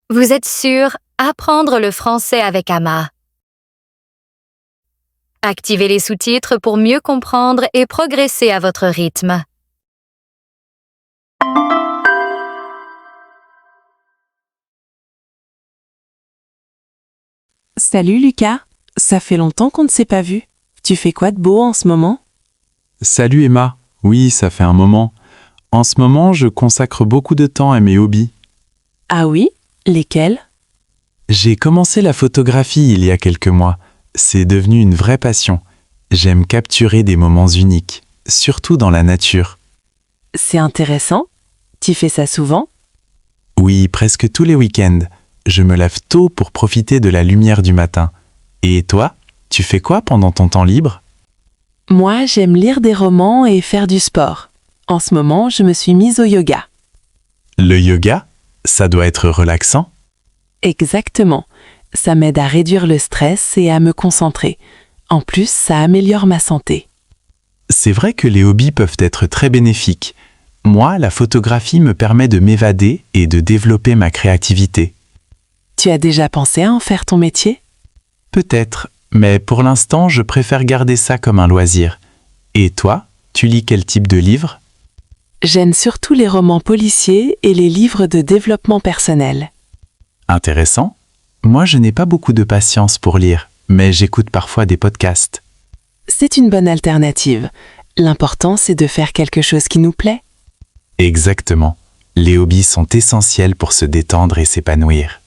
Vous êtes sur Apprendre le français avec Ama. Activez les sous-titres pour mieux comprendre et progresser à votre rythme. Salut Lucas, ça fait longtemps qu'on ne s'est pas vu. Tu fais quoi de beau en ce moment? Salut Emma, oui, ça fait un moment. En ce moment, je consacre beaucoup de temps à mes hobbies. Ah oui? Lesquels? J'ai commencé la photographie il y a quelques mois. C'est devenu une vraie passion. J'aime capturer des moments uniques, surtout dans la nature. C'est intéressant. Tu fais ça souvent? Oui, presque tous les week-ends. Je me lève tôt pour profiter de la lumière du matin. Et toi, tu fais quoi pendant ton temps libre? Moi, j'aime lire des romans et faire du sport. En ce moment, je me suis mise au yoga. Le yoga, ça doit être relaxant. Exactement. Ça m'aide à réduire le stress et à me concentrer. En plus, ça améliore ma santé. C'est vrai que les hobbies peuvent être très bénéfiques. Moi, la photographie me permet de m'évader et de développer ma créativité. Tu as déjà pensé à en faire ton métier? Peut-être, mais pour l'instant, je préfère garder ça comme un loisir. Et toi, tu lis quel type de livre? J'aime surtout les romans policiers et les livres de développement personnel. Intéressant. Moi, je n'ai pas beaucoup de patience pour lire, mais j'écoute parfois des podcasts. C'est une bonne alternative. L'important, c'est de faire quelque chose qui nous plaît. Exactement. Les hobbies sont essentiels pour se détendre et s'épanouir.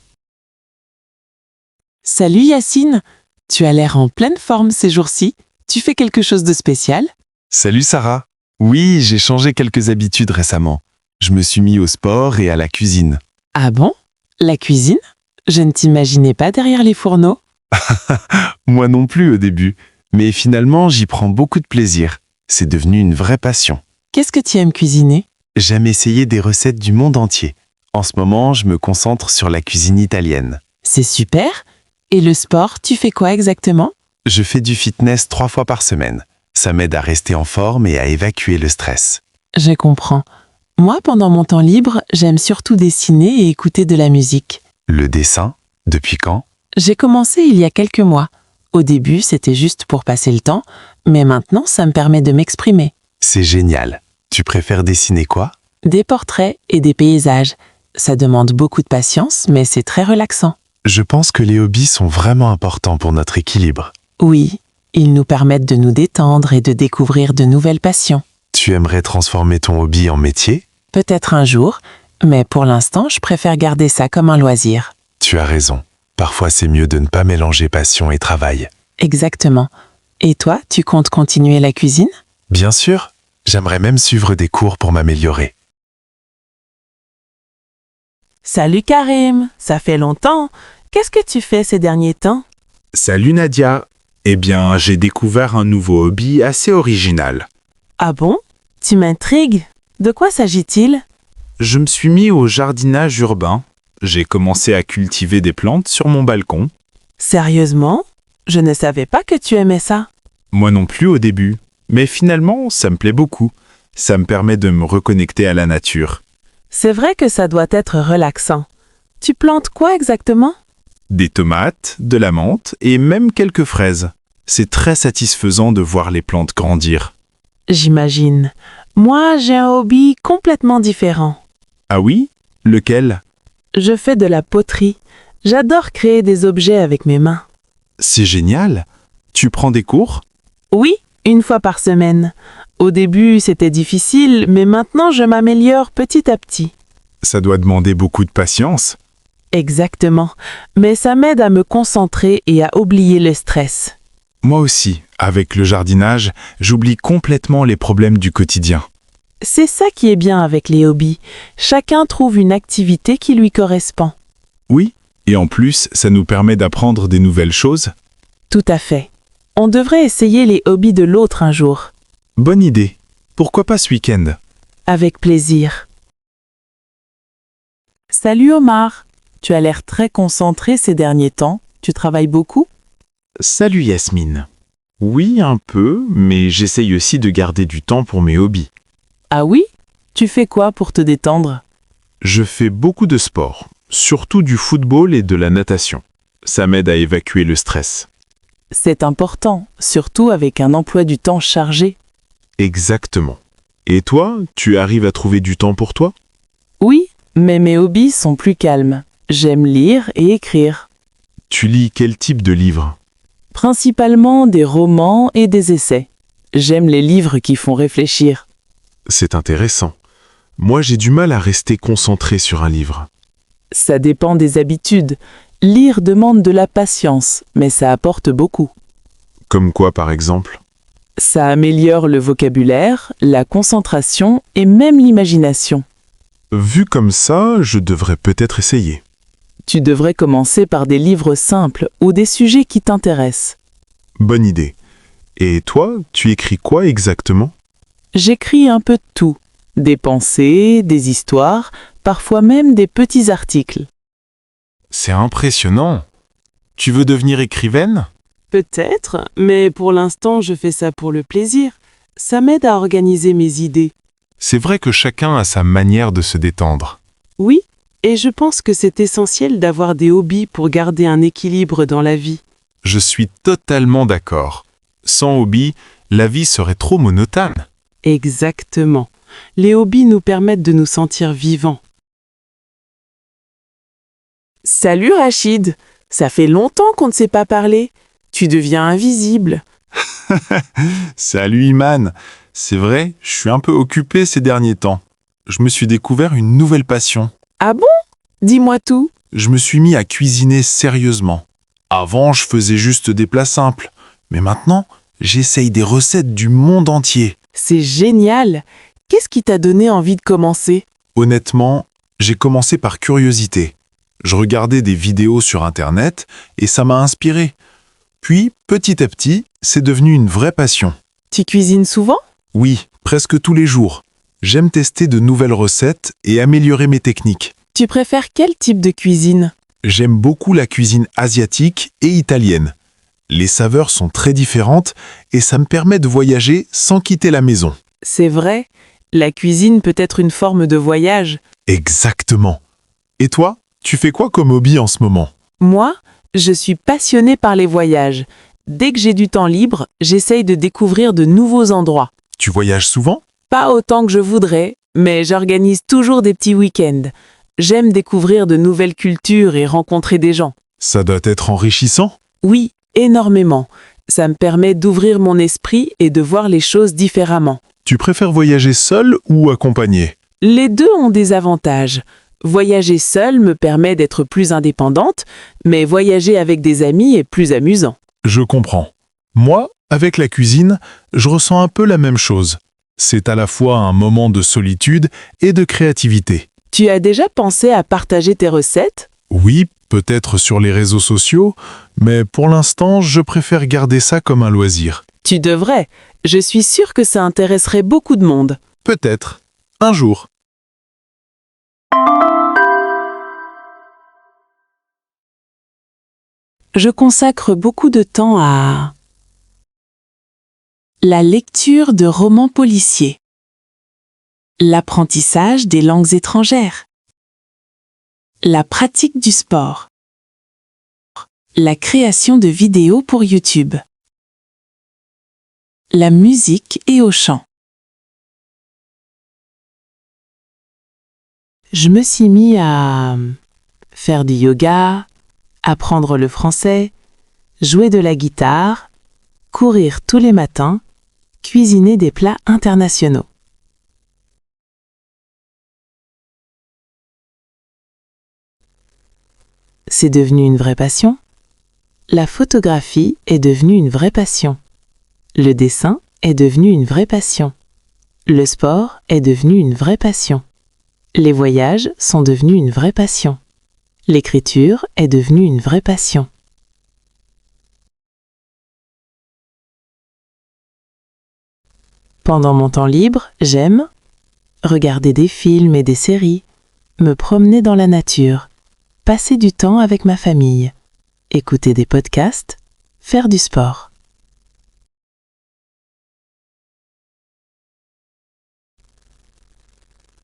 Salut Yacine, tu as l'air en pleine forme ces jours-ci. Tu fais quelque chose de spécial? Salut Sarah. Oui, j'ai changé quelques habitudes récemment. Je me suis mis au sport et à la cuisine. Ah bon? La cuisine? Je ne t'imaginais pas derrière les fourneaux. Moi non plus au début, mais finalement j'y prends beaucoup de plaisir. C'est devenu une vraie passion. Qu'est-ce que tu aimes cuisiner? J'aime essayer des recettes du monde entier. En ce moment, je me concentre sur la cuisine italienne. C'est super. Et le sport, tu fais quoi exactement? Je fais du fitness 3 fois par semaine. Ça m'aide à rester en forme et à évacuer le stress. Je comprends. Moi, pendant mon temps libre, j'aime surtout dessiner et écouter de la musique. Le dessin? Depuis quand? J'ai commencé il y a quelques mois. Au début, c'était juste pour passer le temps, mais maintenant, ça me permet de m'exprimer. C'est génial. Tu préfères dessiner quoi? Des portraits et des paysages. Ça demande beaucoup de patience, mais c'est très relaxant. Je pense que les hobbies sont vraiment importants pour notre équilibre. Oui, ils nous permettent de nous détendre et de découvrir de nouvelles passions. Tu aimerais transformer ton hobby en métier? Peut-être un jour, mais pour l'instant, je préfère garder ça comme un loisir. Tu as raison. Parfois, c'est mieux de ne pas mélanger passion et travail. Exactement. Et toi, tu comptes continuer la cuisine? Bien sûr. J'aimerais même suivre des cours pour m'améliorer. Salut Karim, ça fait longtemps. Qu'est-ce que tu fais ces derniers temps? Salut Nadia. Eh bien, j'ai découvert un nouveau hobby assez original. Ah bon? Tu m'intrigues. De quoi s'agit-il? Je me suis mis au jardinage urbain. J'ai commencé à cultiver des plantes sur mon balcon. Sérieusement? Je ne savais pas que tu aimais ça. Moi non plus au début. Mais finalement, ça me plaît beaucoup. Ça me permet de me reconnecter à la nature. C'est vrai que ça doit être relaxant. Tu plantes quoi exactement? Des tomates, de la menthe et même quelques fraises. C'est très satisfaisant de voir les plantes grandir. J'imagine. Moi, j'ai un hobby complètement différent. Ah oui? Lequel? Je fais de la poterie. J'adore créer des objets avec mes mains. C'est génial. Tu prends des cours? Oui, une fois par semaine. Au début, c'était difficile, mais maintenant, je m'améliore petit à petit. Ça doit demander beaucoup de patience. Exactement. Mais ça m'aide à me concentrer et à oublier le stress. Moi aussi, avec le jardinage, j'oublie complètement les problèmes du quotidien. C'est ça qui est bien avec les hobbies. Chacun trouve une activité qui lui correspond. Oui, et en plus, ça nous permet d'apprendre des nouvelles choses. Tout à fait. On devrait essayer les hobbies de l'autre un jour. Bonne idée. Pourquoi pas ce week-end? Avec plaisir. Salut Omar. Tu as l'air très concentré ces derniers temps. Tu travailles beaucoup? Salut Yasmine. Oui, un peu, mais j'essaye aussi de garder du temps pour mes hobbies. Ah oui? Tu fais quoi pour te détendre? Je fais beaucoup de sport. surtout du football et de la natation. Ça m'aide à évacuer le stress. C'est important, surtout avec un emploi du temps chargé. Exactement. Et toi, tu arrives à trouver du temps pour toi? Oui, mais mes hobbies sont plus calmes. J'aime lire et écrire. Tu lis quel type de livre? Principalement des romans et des essais. J'aime les livres qui font réfléchir. C'est intéressant. Moi, j'ai du mal à rester concentré sur un livre. Ça dépend des habitudes. Lire demande de la patience, mais ça apporte beaucoup. Comme quoi, par exemple? Ça améliore le vocabulaire, la concentration et même l'imagination. Vu comme ça, je devrais peut-être essayer. Tu devrais commencer par des livres simples ou des sujets qui t'intéressent. Bonne idée. Et toi, tu écris quoi exactement? J'écris un peu de tout. Des pensées, des histoires, parfois même des petits articles. C'est impressionnant. Tu veux devenir écrivaine? Peut-être, mais pour l'instant, je fais ça pour le plaisir. Ça m'aide à organiser mes idées. C'est vrai que chacun a sa manière de se détendre. Oui, et je pense que c'est essentiel d'avoir des hobbies pour garder un équilibre dans la vie. Je suis totalement d'accord. Sans hobby, la vie serait trop monotone. Exactement. Les hobbies nous permettent de nous sentir vivants. Salut Rachid, ça fait longtemps qu'on ne s'est pas parlé. Tu deviens invisible. Salut Iman. C'est vrai, je suis un peu occupé ces derniers temps. Je me suis découvert une nouvelle passion. Ah bon? Dis-moi tout. Je me suis mis à cuisiner sérieusement. Avant, je faisais juste des plats simples. Mais maintenant, j'essaye des recettes du monde entier. C'est génial. Qu'est-ce qui t'a donné envie de commencer? Honnêtement, j'ai commencé par curiosité. Je regardais des vidéos sur Internet et ça m'a inspiré. Puis, petit à petit, c'est devenu une vraie passion. Tu cuisines souvent? Oui, presque tous les jours. J'aime tester de nouvelles recettes et améliorer mes techniques. Tu préfères quel type de cuisine? J'aime beaucoup la cuisine asiatique et italienne. Les saveurs sont très différentes et ça me permet de voyager sans quitter la maison. C'est vrai, la cuisine peut être une forme de voyage. Exactement. Et toi, tu fais quoi comme hobby en ce moment? Moi, je suis passionnée par les voyages. Dès que j'ai du temps libre, j'essaye de découvrir de nouveaux endroits. Tu voyages souvent? Pas autant que je voudrais, mais j'organise toujours des petits week-ends. J'aime découvrir de nouvelles cultures et rencontrer des gens. Ça doit être enrichissant. Oui, énormément. Ça me permet d'ouvrir mon esprit et de voir les choses différemment. Tu préfères voyager seul ou accompagné? Les deux ont des avantages. Voyager seul me permet d'être plus indépendante, mais voyager avec des amis est plus amusant. Je comprends. Moi, avec la cuisine, je ressens un peu la même chose. C'est à la fois un moment de solitude et de créativité. Tu as déjà pensé à partager tes recettes? Oui, peut-être sur les réseaux sociaux, mais pour l'instant, je préfère garder ça comme un loisir. Tu devrais. Je suis sûre que ça intéresserait beaucoup de monde. Peut-être. Un jour. Je consacre beaucoup de temps à la lecture de romans policiers, l'apprentissage des langues étrangères, la pratique du sport, la création de vidéos pour YouTube, la musique et au chant. Je me suis mis à faire du yoga, apprendre le français, jouer de la guitare, courir tous les matins, cuisiner des plats internationaux. C'est devenu une vraie passion. La photographie est devenue une vraie passion. Le dessin est devenu une vraie passion. Le sport est devenu une vraie passion. Les voyages sont devenus une vraie passion. L'écriture est devenue une vraie passion. Pendant mon temps libre, j'aime regarder des films et des séries, me promener dans la nature, passer du temps avec ma famille, écouter des podcasts, faire du sport.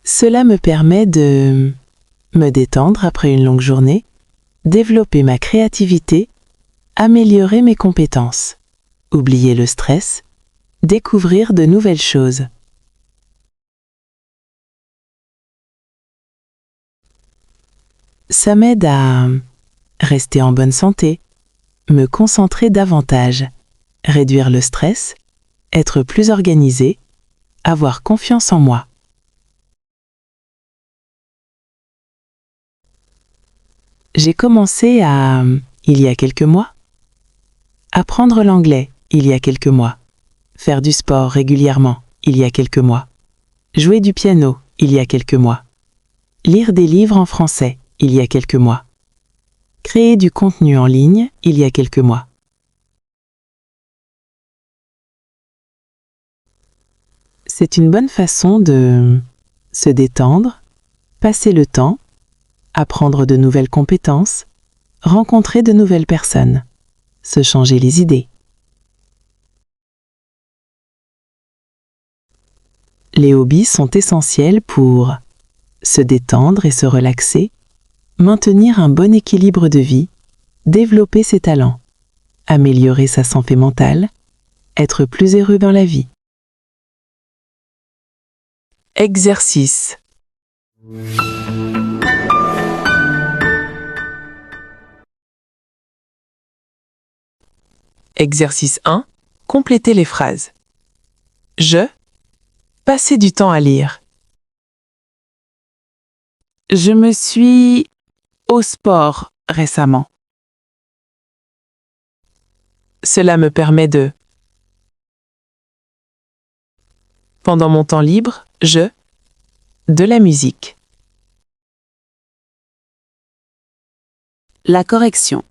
Cela me permet de me détendre après une longue journée, développer ma créativité, améliorer mes compétences, oublier le stress, découvrir de nouvelles choses. Ça m'aide à rester en bonne santé, me concentrer davantage, réduire le stress, être plus organisé, avoir confiance en moi. J'ai commencé il y a quelques mois, apprendre l'anglais il y a quelques mois, faire du sport régulièrement il y a quelques mois, jouer du piano il y a quelques mois, lire des livres en français il y a quelques mois, créer du contenu en ligne il y a quelques mois. C'est une bonne façon de se détendre, passer le temps, apprendre de nouvelles compétences, rencontrer de nouvelles personnes, se changer les idées. Les hobbies sont essentiels pour se détendre et se relaxer, maintenir un bon équilibre de vie, développer ses talents, améliorer sa santé mentale, être plus heureux dans la vie. Exercice. Exercice 1. Complétez les phrases. Je. Passer du temps à lire. Je me suis au sport récemment. Cela me permet de. Pendant mon temps libre, de la musique. La correction.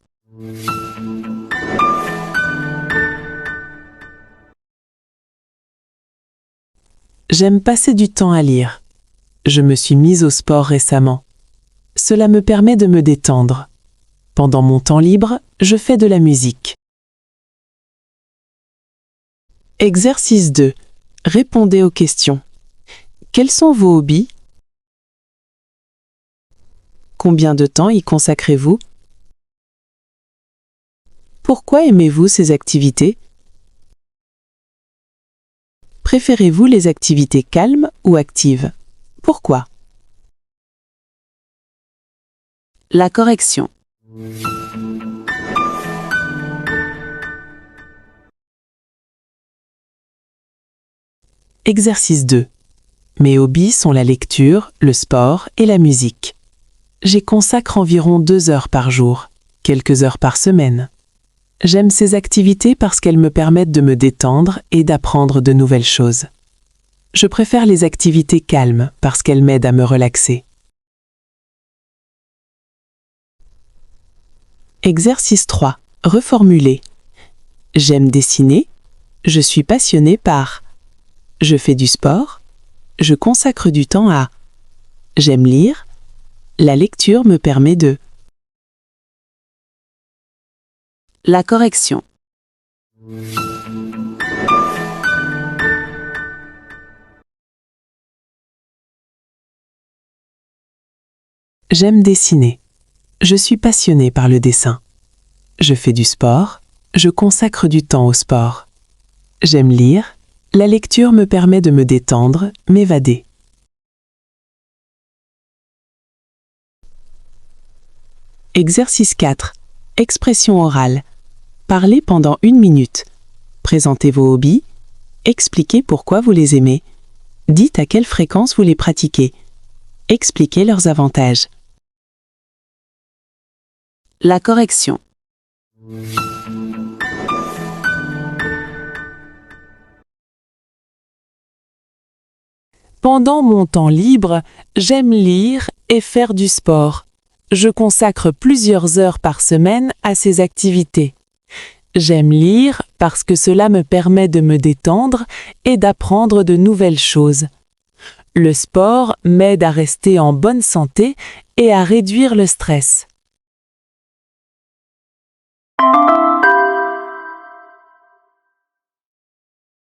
J'aime passer du temps à lire. Je me suis mise au sport récemment. Cela me permet de me détendre. Pendant mon temps libre, je fais de la musique. Exercice 2. Répondez aux questions. Quels sont vos hobbies? Combien de temps y consacrez-vous? Pourquoi aimez-vous ces activités? Préférez-vous les activités calmes ou actives? Pourquoi? La correction. Exercice 2. Mes hobbies sont la lecture, le sport et la musique. J'y consacre environ 2 heures par jour, quelques heures par semaine. J'aime ces activités parce qu'elles me permettent de me détendre et d'apprendre de nouvelles choses. Je préfère les activités calmes parce qu'elles m'aident à me relaxer. Exercice 3. Reformuler. J'aime dessiner. Je suis passionné par. Je fais du sport. Je consacre du temps à. J'aime lire. La lecture me permet de. La correction. J'aime dessiner. Je suis passionné par le dessin. Je fais du sport. Je consacre du temps au sport. J'aime lire. La lecture me permet de me détendre, m'évader. Exercice 4. Expression orale. Parlez pendant 1 minute. Présentez vos hobbies. Expliquez pourquoi vous les aimez. Dites à quelle fréquence vous les pratiquez. Expliquez leurs avantages. La correction. Pendant mon temps libre, j'aime lire et faire du sport. Je consacre plusieurs heures par semaine à ces activités. J'aime lire parce que cela me permet de me détendre et d'apprendre de nouvelles choses. Le sport m'aide à rester en bonne santé et à réduire le stress.